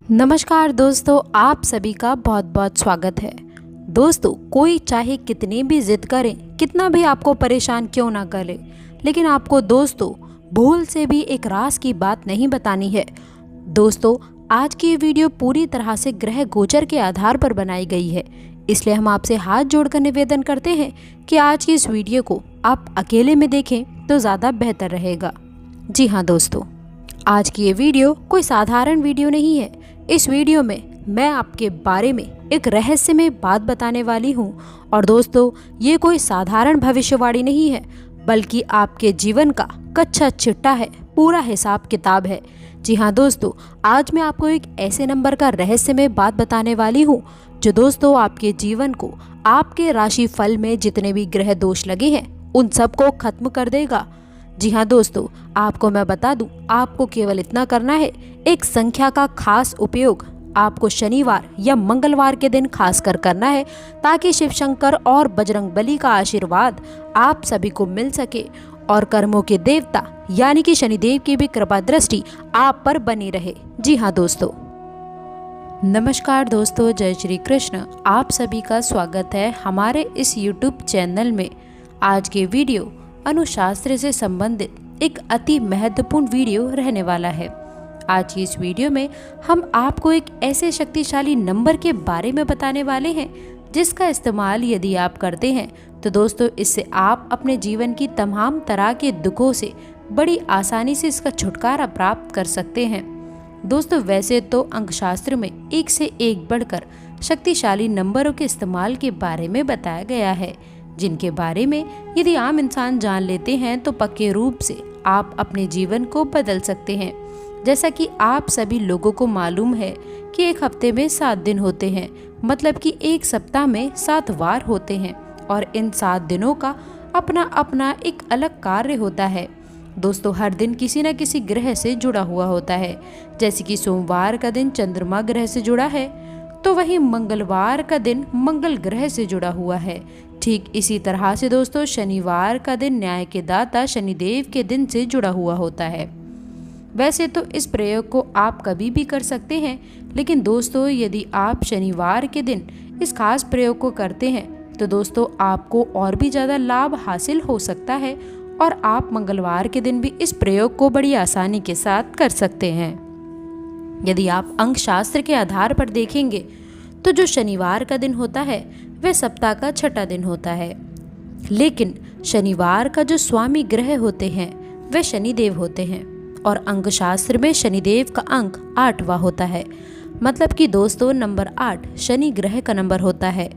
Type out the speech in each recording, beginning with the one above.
नमस्कार दोस्तों, आप सभी का बहुत बहुत स्वागत है। दोस्तों, कोई चाहे कितनी भी जिद करे, कितना भी आपको परेशान क्यों ना करे, लेकिन आपको दोस्तों भूल से भी एक राज की बात नहीं बतानी है। दोस्तों, आज की ये वीडियो पूरी तरह से ग्रह गोचर के आधार पर बनाई गई है, इसलिए हम आपसे हाथ जोड़कर निवेदन करते हैं कि आज की इस वीडियो को आप अकेले में देखें तो ज़्यादा बेहतर रहेगा। जी हाँ दोस्तों, आज की ये वीडियो कोई साधारण वीडियो नहीं है। इस वीडियो में मैं आपके बारे में एक रहस्यमय बात बताने वाली हूँ और दोस्तों, ये कोई साधारण भविष्यवाणी नहीं है, बल्कि आपके जीवन का कच्चा चिट्ठा है, पूरा हिसाब किताब है। जी हाँ दोस्तों, आज मैं आपको एक ऐसे नंबर का रहस्यमय बात बताने वाली हूँ जो दोस्तों आपके जीवन को, आपके राशि फल में जितने भी ग्रह दोष लगे हैं उन सबको खत्म कर देगा। जी हाँ दोस्तों, आपको मैं बता दूं, आपको केवल इतना करना है, एक संख्या का खास उपयोग आपको शनिवार या मंगलवार के दिन खास कर करना है, ताकि शिव शंकर और बजरंग बली का आशीर्वाद आप सभी को मिल सके और कर्मों के देवता यानी कि शनिदेव की भी कृपा दृष्टि आप पर बनी रहे। जी हाँ दोस्तों, नमस्कार दोस्तों, जय श्री कृष्ण। आप सभी का स्वागत है हमारे इस YouTube चैनल में। आज के वीडियो अनुशास्त्र से संबंधित एक अति महत्वपूर्ण वीडियो रहने वाला है। आज की इस वीडियो में हम आपको एक ऐसे शक्तिशाली नंबर के बारे में बताने वाले हैं जिसका इस्तेमाल यदि आप करते हैं तो दोस्तों इससे आप अपने जीवन की तमाम तरह के दुखों से बड़ी आसानी से इसका छुटकारा प्राप्त कर सकते हैं। दोस्तों, वैसे तो अंकशास्त्र में एक से एक बढ़कर शक्तिशाली नंबरों के इस्तेमाल के बारे में बताया गया है, जिनके बारे में यदि आम इंसान जान लेते हैं तो पक्के रूप से आप अपने जीवन को बदल सकते हैं। जैसा कि आप सभी लोगों को मालूम है कि एक हफ्ते में 7 दिन होते हैं, मतलब कि एक सप्ताह में 7 वार होते हैं और इन 7 दिनों का अपना अपना एक अलग कार्य होता है। दोस्तों, हर दिन किसी न किसी ग्रह से जुड़ा हुआ होता है। जैसे कि सोमवार का दिन चंद्रमा ग्रह से जुड़ा है, तो वहीं मंगलवार का दिन मंगल ग्रह से जुड़ा हुआ है। ठीक इसी तरह से दोस्तों शनिवार का दिन न्याय के दाता शनिदेव के दिन से जुड़ा हुआ होता है। वैसे तो इस प्रयोग को आप कभी भी कर सकते हैं, लेकिन दोस्तों यदि आप शनिवार के दिन इस खास प्रयोग को करते हैं तो दोस्तों आपको और भी ज़्यादा लाभ हासिल हो सकता है और आप मंगलवार के दिन भी इस प्रयोग को बड़ी आसानी के साथ कर सकते हैं। यदि आप अंकशास्त्र के आधार पर देखेंगे तो जो शनिवार का दिन होता है वह सप्ताह का 6ठा दिन होता है, लेकिन शनिवार का जो स्वामी ग्रह होते हैं वह शनिदेव होते हैं और अंकशास्त्र में शनिदेव का अंक 8वां होता है, मतलब कि दोस्तों नंबर 8 शनि ग्रह का नंबर होता है।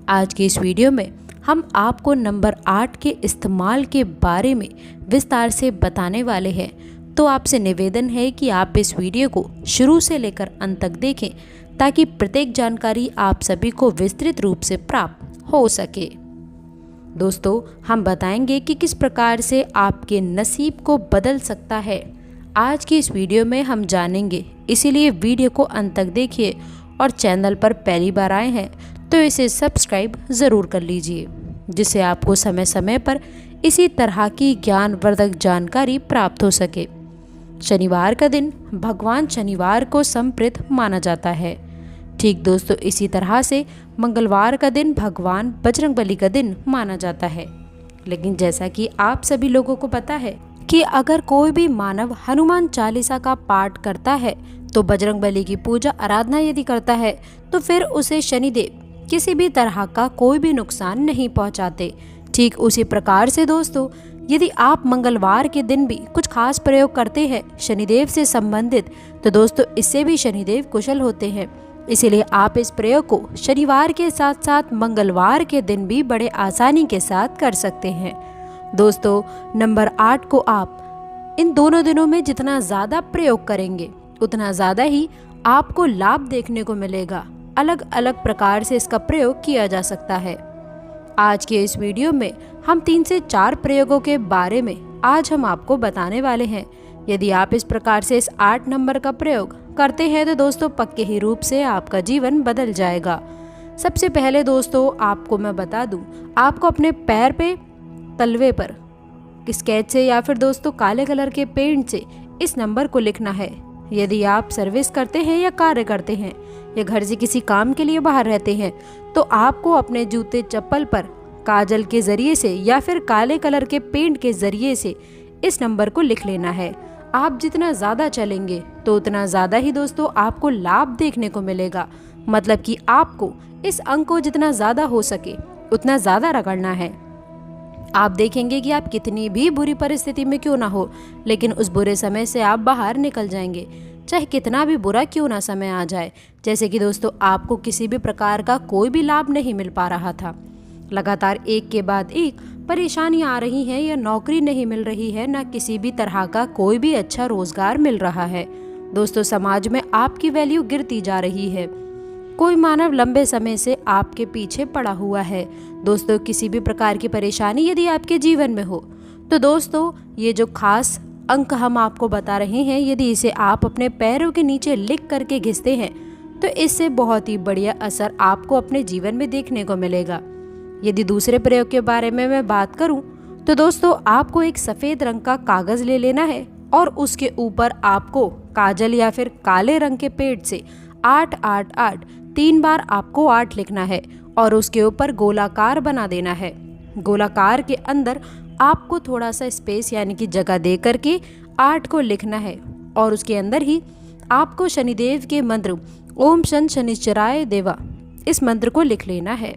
आज के इस वीडियो में हम आपको नंबर 8 के इस्तेमाल के बारे में विस्तार से बताने वाले हैं, तो आपसे निवेदन है कि आप इस वीडियो को शुरू से लेकर अंत तक देखें ताकि प्रत्येक जानकारी आप सभी को विस्तृत रूप से प्राप्त हो सके। दोस्तों, हम बताएंगे कि किस प्रकार से आपके नसीब को बदल सकता है। आज की इस वीडियो में हम जानेंगे, इसीलिए वीडियो को अंत तक देखिए और चैनल पर पहली बार आए हैं तो इसे सब्सक्राइब ज़रूर कर लीजिए, जिससे आपको समय समय पर इसी तरह की ज्ञानवर्धक जानकारी प्राप्त हो सके। शनिवार का दिन भगवान शनिवार को समर्पित माना जाता है। ठीक दोस्तों, इसी तरह से मंगलवार का दिन भगवान बजरंगबली का दिन माना जाता है। लेकिन जैसा कि आप सभी लोगों को पता है कि अगर कोई भी मानव हनुमान चालीसा का पाठ करता है तो बजरंगबली की पूजा आराधना यदि करता है तो फिर उसे शनिदेव किसी भी तरह का कोई भी नुकसान नहीं पहुंचाते। ठीक उसी प्रकार से दोस्तों, यदि आप मंगलवार के दिन भी कुछ खास प्रयोग करते हैं शनिदेव से संबंधित, तो दोस्तों इससे भी शनिदेव कुशल होते हैं। इसीलिए आप इस प्रयोग को शनिवार के साथ साथ मंगलवार के दिन भी बड़े आसानी के साथ कर सकते हैं। दोस्तों, नंबर 8 को आप इन दोनों दिनों में जितना ज़्यादा प्रयोग करेंगे उतना ज़्यादा ही आपको लाभ देखने को मिलेगा। अलग अलग प्रकार से इसका प्रयोग किया जा सकता है। आज के इस वीडियो में हम 3 से 4 प्रयोगों के बारे में आज हम आपको बताने वाले हैं। यदि आप इस प्रकार से इस 8 नंबर का प्रयोग करते हैं तो दोस्तों पक्के ही रूप से आपका जीवन बदल जाएगा। सबसे पहले दोस्तों आपको मैं बता दूं, आपको अपने पैर पे तलवे पर स्केच से या फिर दोस्तों काले कलर के पेंट से इस नंबर को लिखना है। यदि आप सर्विस करते हैं या कार्य करते हैं या घर से किसी काम के लिए बाहर रहते हैं तो आपको अपने जूते चप्पल पर काजल के ज़रिए से या फिर काले कलर के पेंट के ज़रिए से इस नंबर को लिख लेना है। आप जितना ज़्यादा चलेंगे तो उतना ज़्यादा ही दोस्तों आपको लाभ देखने को मिलेगा। मतलब कि आपको इस अंक को जितना ज़्यादा हो सके उतना ज़्यादा रगड़ना है। आप देखेंगे कि आप कितनी भी बुरी परिस्थिति में क्यों ना हो, लेकिन उस बुरे समय से आप बाहर निकल जाएंगे, चाहे कितना भी बुरा क्यों ना समय आ जाए। जैसे कि दोस्तों आपको किसी भी प्रकार का कोई भी लाभ नहीं मिल पा रहा था, लगातार एक के बाद एक परेशानियां आ रही हैं, या नौकरी नहीं मिल रही है, ना किसी भी तरह का कोई भी अच्छा रोजगार मिल रहा है। दोस्तों समाज में आपकी वैल्यू गिरती जा रही है। कोई मानव लंबे समय से आपके पीछे पड़ा हुआ है। दोस्तों किसी भी प्रकार की परेशानी यदि आपके जीवन में हो तो दोस्तों ये जो खास अंक हम आपको बता रहे हैं, यदि इसे आप अपने पैरों के नीचे लिख करके घिसते हैं तो इससे बहुत ही बढ़िया असर आपको अपने जीवन में देखने को मिलेगा। यदि दूसरे प्रयोग के बारे में मैं बात करूं तो दोस्तों आपको एक सफ़ेद रंग का कागज़ ले लेना है और उसके ऊपर आपको काजल या फिर काले रंग के पेंट से 888 3 बार आपको 8 लिखना है और उसके ऊपर गोलाकार बना देना है। गोलाकार के अंदर आपको थोड़ा सा स्पेस यानी कि जगह दे करके 8 को लिखना है और उसके अंदर ही आपको शनिदेव के मंत्र ओम शन शनिश्चराय देवा इस मंत्र को लिख लेना है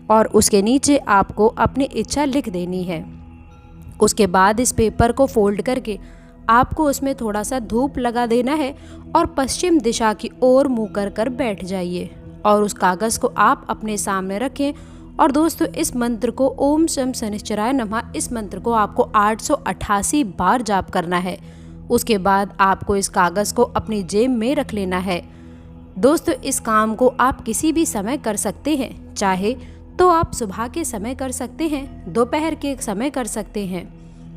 और उसके नीचे आपको अपनी इच्छा लिख देनी है। उसके बाद इस पेपर को फोल्ड करके आपको उसमें थोड़ा सा धूप लगा देना है और पश्चिम दिशा की ओर मुँह कर बैठ जाइए और उस कागज़ को आप अपने सामने रखें। और दोस्तों इस मंत्र को ओम शम शनिश्चराय नमः इस मंत्र को आपको 888 बार जाप करना है। उसके बाद आपको इस कागज़ को अपनी जेब में रख लेना है। दोस्तों इस काम को आप किसी भी समय कर सकते हैं, चाहे तो आप सुबह के समय कर सकते हैं, दोपहर के समय कर सकते हैं,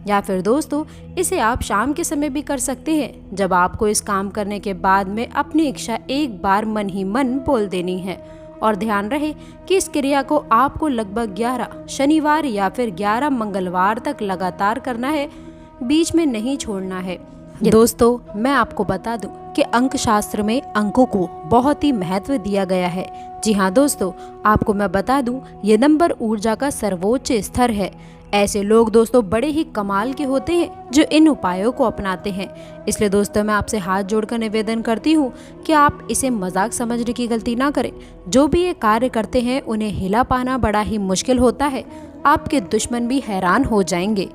या फिर दोस्तों इसे आप शाम के समय भी कर सकते हैं। जब आपको इस काम करने के बाद में अपनी इच्छा एक बार मन ही मन बोल देनी है और ध्यान रहे कि इस क्रिया को आपको लगभग 11 शनिवार या फिर 11 मंगलवार तक लगातार करना है, बीच में नहीं छोड़ना है। दोस्तों मैं आपको बता दूं कि अंक शास्त्र में अंकों को बहुत ही महत्व दिया गया है। जी हाँ दोस्तों, आपको मैं बता दूं ये नंबर ऊर्जा का सर्वोच्च स्तर है। ऐसे लोग दोस्तों बड़े ही कमाल के होते हैं जो इन उपायों को अपनाते हैं। इसलिए दोस्तों मैं आपसे हाथ जोड़कर निवेदन करती हूँ कि आप इसे मजाक समझने की गलती ना करें। जो भी ये कार्य करते हैं उन्हें हिला पाना बड़ा ही मुश्किल होता है, आपके दुश्मन भी हैरान हो जाएंगे।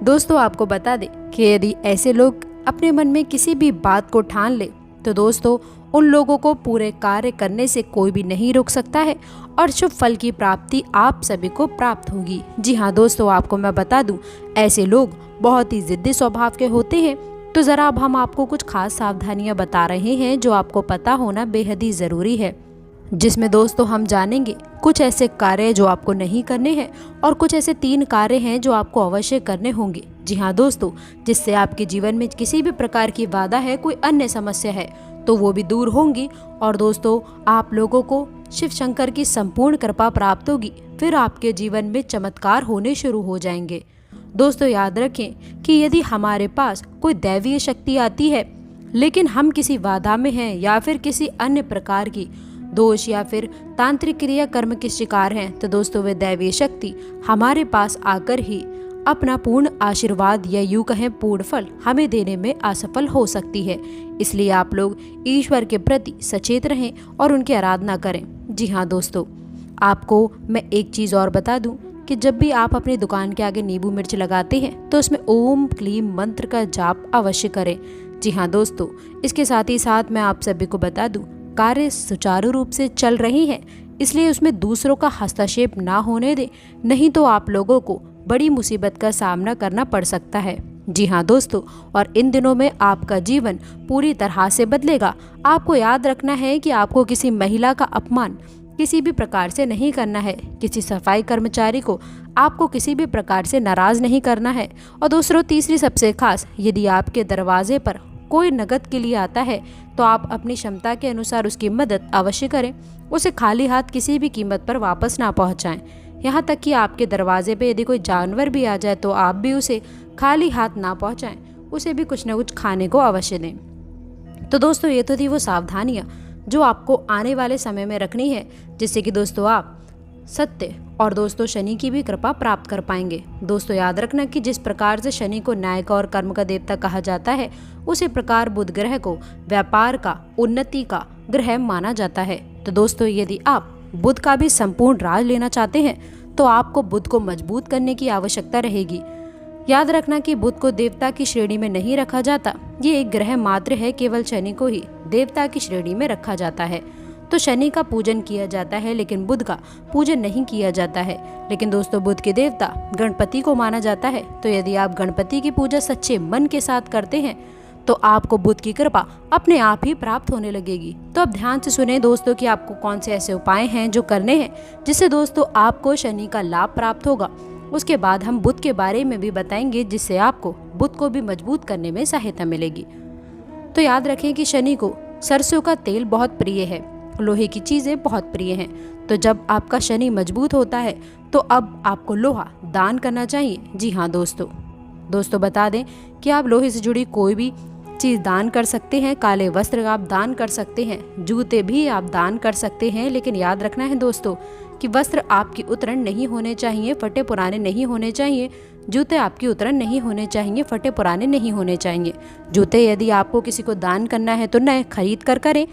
दोस्तों आपको बता दें कि यदि ऐसे लोग अपने मन में किसी भी बात को ठान ले तो दोस्तों उन लोगों को पूरे कार्य करने से कोई भी नहीं रोक सकता है और शुभ फल की प्राप्ति आप सभी को प्राप्त होगी। जी हाँ दोस्तों, आपको मैं बता दूं ऐसे लोग बहुत ही जिद्दी स्वभाव के होते हैं। तो ज़रा अब हम आपको कुछ खास सावधानियां बता रहे हैं जो आपको पता होना बेहद ही ज़रूरी है, जिसमें दोस्तों हम जानेंगे कुछ ऐसे कार्य जो आपको नहीं करने हैं और कुछ ऐसे 3 कार्य हैं जो आपको अवश्य करने होंगे। जी हाँ दोस्तों, जिससे आपके जीवन में किसी भी प्रकार की बाधा है, कोई अन्य समस्या है तो वो भी दूर होंगी और दोस्तों आप लोगों को शिव शंकर की संपूर्ण कृपा प्राप्त होगी। फिर आपके जीवन में चमत्कार होने शुरू हो जाएंगे। दोस्तों याद रखें कि यदि हमारे पास कोई दैवीय शक्ति आती है लेकिन हम किसी बाधा में हैं या फिर किसी अन्य प्रकार की दोष या फिर तांत्रिक क्रिया कर्म के शिकार हैं तो दोस्तों वे दैवीय शक्ति हमारे पास आकर ही अपना पूर्ण आशीर्वाद या यूं कहें पूर्ण फल हमें देने में असफल हो सकती है। इसलिए आप लोग ईश्वर के प्रति सचेत रहें और उनकी आराधना करें। जी हाँ दोस्तों, आपको मैं एक चीज़ और बता दूं कि जब भी आप अपनी दुकान के आगे नींबू मिर्च लगाते हैं तो उसमें ओम क्लीम मंत्र का जाप अवश्य करें। जी हाँ दोस्तों, इसके साथ ही साथ मैं आप सभी को बता दूं कार्य सुचारू रूप से चल रही हैं, इसलिए उसमें दूसरों का हस्तक्षेप ना होने दें, नहीं तो आप लोगों को बड़ी मुसीबत का सामना करना पड़ सकता है। जी हाँ दोस्तों, और इन दिनों में आपका जीवन पूरी तरह से बदलेगा। आपको याद रखना है कि आपको किसी महिला का अपमान किसी भी प्रकार से नहीं करना है, किसी सफाई कर्मचारी को आपको किसी भी प्रकार से नाराज़ नहीं करना है। और दूसरों तीसरी सबसे खास, यदि आपके दरवाजे पर कोई नकद के लिए आता है तो आप अपनी क्षमता के अनुसार उसकी मदद अवश्य करें। उसे खाली हाथ किसी भी कीमत पर वापस ना पहुंचाएं। यहाँ तक कि आपके दरवाजे पे यदि कोई जानवर भी आ जाए तो आप भी उसे खाली हाथ ना पहुंचाएं, उसे भी कुछ न कुछ खाने को अवश्य दें। तो दोस्तों ये तो थी वो सावधानियाँ जो आपको आने वाले समय में रखनी है, जिससे कि दोस्तों आप सत्य और दोस्तों शनि की भी कृपा प्राप्त कर पाएंगे। दोस्तों याद रखना कि जिस प्रकार से शनि को न्याय का और कर्म का देवता कहा जाता है, उसी प्रकार बुध ग्रह को व्यापार का, उन्नति का ग्रह माना जाता है। तो दोस्तों यदि आप बुध का भी संपूर्ण राज लेना चाहते हैं तो आपको बुध को मजबूत करने की आवश्यकता रहेगी। याद रखना कि बुध को देवता की श्रेणी में नहीं रखा जाता, ये एक ग्रह मात्र है, केवल शनि को ही देवता की श्रेणी में रखा जाता है। तो शनि का पूजन किया जाता है लेकिन बुध का पूजन नहीं किया जाता है। लेकिन दोस्तों बुध के देवता गणपति को माना जाता है, तो यदि आप गणपति की पूजा सच्चे मन के साथ करते हैं तो आपको बुध की कृपा अपने आप ही प्राप्त होने लगेगी। तो अब ध्यान से सुने दोस्तों कि आपको कौन से ऐसे उपाय हैं जो करने हैं जिससे दोस्तों आपको शनि का लाभ प्राप्त होगा। उसके बाद हम बुध के बारे में भी बताएंगे जिससे आपको बुध को भी मजबूत करने में सहायता मिलेगी। तो याद रखें कि शनि को सरसों का तेल बहुत प्रिय है, लोहे की चीज़ें बहुत प्रिय हैं। तो जब आपका शनि मजबूत होता है तो अब आपको लोहा दान करना चाहिए। जी हाँ दोस्तों बता दें कि आप लोहे से जुड़ी कोई भी चीज़ दान कर सकते हैं। काले वस्त्र आप दान कर सकते हैं, जूते भी आप दान कर सकते हैं। लेकिन याद रखना है दोस्तों कि वस्त्र आपकी उतरन नहीं होने चाहिए, फटे पुराने नहीं होने चाहिए। जूते आपकी उतरन नहीं होने चाहिए, फटे पुराने नहीं होने चाहिए। जूते यदि आपको किसी को दान करना है तो नए खरीद कर करें।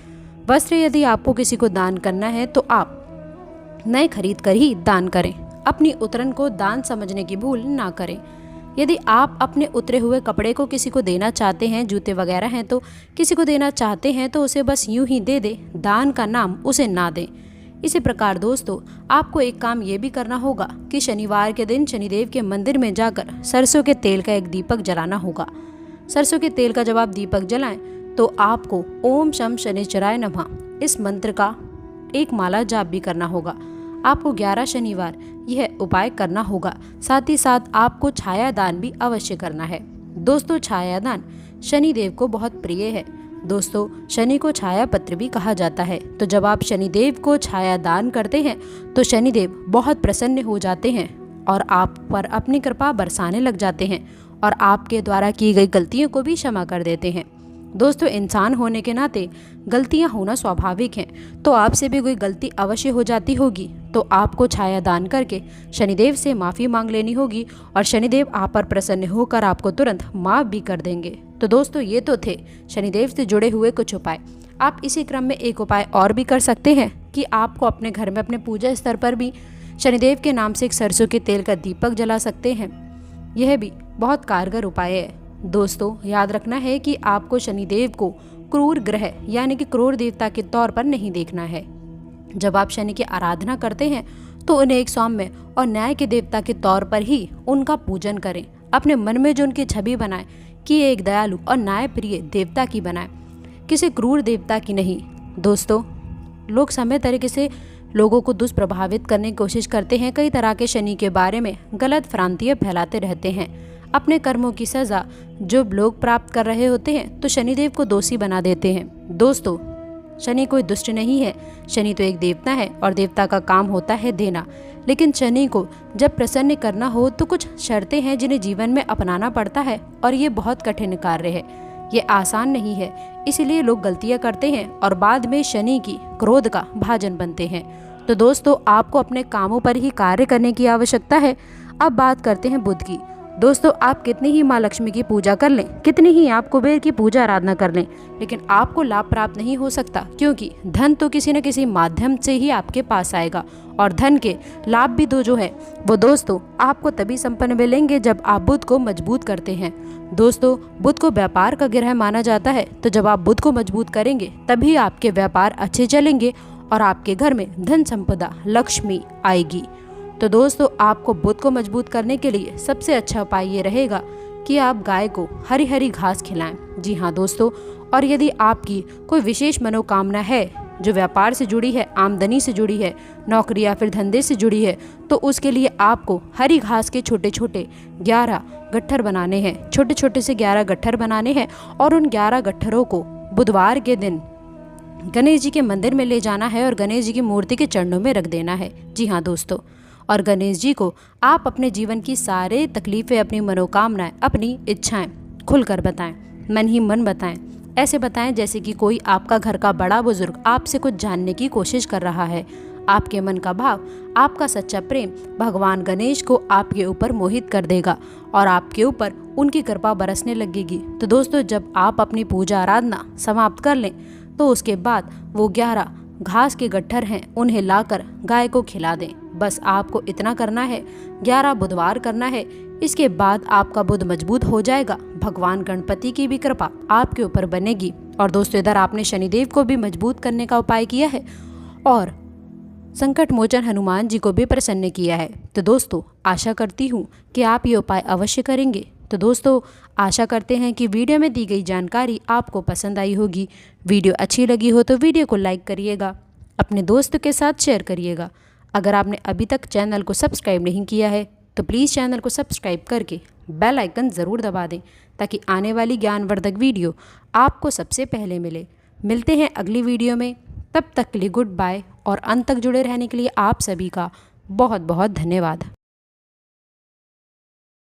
वस्त्र यदि आपको किसी को दान करना है तो आप नए खरीद कर ही दान करें। अपनी उतरन को दान समझने की भूल ना करें। यदि आप अपने उतरे हुए कपड़े को किसी को देना चाहते हैं, जूते वगैरह हैं तो किसी को देना चाहते हैं तो उसे बस यूं ही दे दें, दान का नाम उसे ना दें। इसी प्रकार दोस्तों आपको एक काम ये भी करना होगा कि शनिवार के दिन शनिदेव के मंदिर में जाकर सरसों के तेल का एक दीपक जलाना होगा। सरसों के तेल का जब आप दीपक जलाएं तो आपको ओम शम शनिश्चराय नमः इस मंत्र का एक माला जाप भी करना होगा। आपको 11 शनिवार यह उपाय करना होगा। साथ ही साथ आपको छाया दान भी अवश्य करना है। दोस्तों छाया दान शनिदेव को बहुत प्रिय है। दोस्तों शनि को छाया पत्र भी कहा जाता है। तो जब आप शनिदेव को छाया दान करते हैं तो शनिदेव बहुत प्रसन्न हो जाते हैं और आप पर अपनी कृपा बरसाने लग जाते हैं और आपके द्वारा की गई गलतियों को भी क्षमा कर देते हैं। दोस्तों इंसान होने के नाते गलतियां होना स्वाभाविक हैं, तो आपसे भी कोई गलती अवश्य हो जाती होगी तो आपको छाया दान करके शनिदेव से माफ़ी मांग लेनी होगी और शनिदेव आप पर प्रसन्न होकर आपको तुरंत माफ़ भी कर देंगे। तो दोस्तों ये तो थे शनिदेव से जुड़े हुए कुछ उपाय। आप इसी क्रम में एक उपाय और भी कर सकते हैं कि आपको अपने घर में अपने पूजा स्तर पर भी शनिदेव के नाम से एक सरसों के तेल का दीपक जला सकते हैं। यह भी बहुत कारगर उपाय है। दोस्तों याद रखना है कि आपको शनिदेव को क्रूर ग्रह यानी कि क्रूर देवता के तौर पर नहीं देखना है। जब आप शनि की आराधना करते हैं तो उन्हें एक सौम्य और न्याय के देवता के तौर पर ही उनका पूजन करें। अपने मन में जो उनकी छवि बनाएं कि ये एक दयालु और न्याय प्रिय देवता की बनाएं, किसी क्रूर देवता की नहीं। दोस्तों लोग समय तरीके से लोगों को दुष्प्रभावित करने की कोशिश करते हैं, कई तरह के शनि के बारे में गलत भ्रांतियाँ फैलाते रहते हैं। अपने कर्मों की सजा जो लोग प्राप्त कर रहे होते हैं तो शनिदेव को दोषी बना देते हैं। दोस्तों शनि कोई दुष्ट नहीं है, शनि तो एक देवता है और देवता का काम होता है देना। लेकिन शनि को जब प्रसन्न करना हो तो कुछ शर्तें हैं जिन्हें जीवन में अपनाना पड़ता है और ये बहुत कठिन कार्य है, ये आसान नहीं है। इसीलिए लोग गलतियां करते हैं और बाद में शनि की क्रोध का भाजन बनते हैं। तो दोस्तों आपको अपने कामों पर ही कार्य करने की आवश्यकता है। अब बात करते हैं बुध की। दोस्तों आप कितनी ही माँ लक्ष्मी की पूजा कर लें, कितनी ही आप कुबेर की पूजा आराधना कर लें, लेकिन आपको लाभ प्राप्त नहीं हो सकता, क्योंकि धन तो किसी न किसी माध्यम से ही आपके पास आएगा और धन के लाभ भी जो है वो दोस्तों आपको तभी संपन्न मिलेंगे जब आप बुध को मजबूत करते हैं। दोस्तों बुध को व्यापार का ग्रह माना जाता है, तो जब आप बुध को मजबूत करेंगे तभी आपके व्यापार अच्छे चलेंगे और आपके घर में धन संपदा लक्ष्मी आएगी। तो दोस्तों आपको बुध को मजबूत करने के लिए सबसे अच्छा उपाय ये रहेगा कि आप गाय को हरी हरी घास खिलाएं। जी हाँ दोस्तों, और यदि आपकी कोई विशेष मनोकामना है जो व्यापार से जुड़ी है, आमदनी से जुड़ी है, नौकरी या फिर धंधे से जुड़ी है, तो उसके लिए आपको हरी घास के छोटे छोटे 11 गट्ठर बनाने हैं। छोटे छोटे से 11 गट्ठर बनाने हैं और उन 11 गट्ठरों को बुधवार के दिन गणेश जी के मंदिर में ले जाना है और गणेश जी की मूर्ति के चरणों में रख देना है। जी हाँ दोस्तों, और गणेश जी को आप अपने जीवन की सारे तकलीफ़ें, अपनी मनोकामनाएं, अपनी इच्छाएं खुलकर बताएं, मन ही मन बताएं। ऐसे बताएं जैसे कि कोई आपका घर का बड़ा बुजुर्ग आपसे कुछ जानने की कोशिश कर रहा है। आपके मन का भाव, आपका सच्चा प्रेम भगवान गणेश को आपके ऊपर मोहित कर देगा और आपके ऊपर उनकी कृपा बरसने लगेगी। तो दोस्तों, जब आप अपनी पूजा आराधना समाप्त कर लें तो उसके बाद वो 11 घास के गट्ठर हैं, उन्हें लाकर गाय को खिला दें। बस आपको इतना करना है, 11 बुधवार करना है। इसके बाद आपका बुध मजबूत हो जाएगा, भगवान गणपति की भी कृपा आपके ऊपर बनेगी। और दोस्तों, इधर आपने शनिदेव को भी मजबूत करने का उपाय किया है और संकट मोचन हनुमान जी को भी प्रसन्न किया है। तो दोस्तों, आशा करती हूँ कि आप ये उपाय अवश्य करेंगे। तो दोस्तों, आशा करते हैं कि वीडियो में दी गई जानकारी आपको पसंद आई होगी। वीडियो अच्छी लगी हो तो वीडियो को लाइक करिएगा, अपने दोस्तों के साथ शेयर करिएगा। अगर आपने अभी तक चैनल को सब्सक्राइब नहीं किया है तो प्लीज़ चैनल को सब्सक्राइब करके बेल आइकन ज़रूर दबा दें ताकि आने वाली ज्ञानवर्धक वीडियो आपको सबसे पहले मिले। मिलते हैं अगली वीडियो में, तब तक के लिए गुड बाय और अंत तक जुड़े रहने के लिए आप सभी का बहुत बहुत धन्यवाद।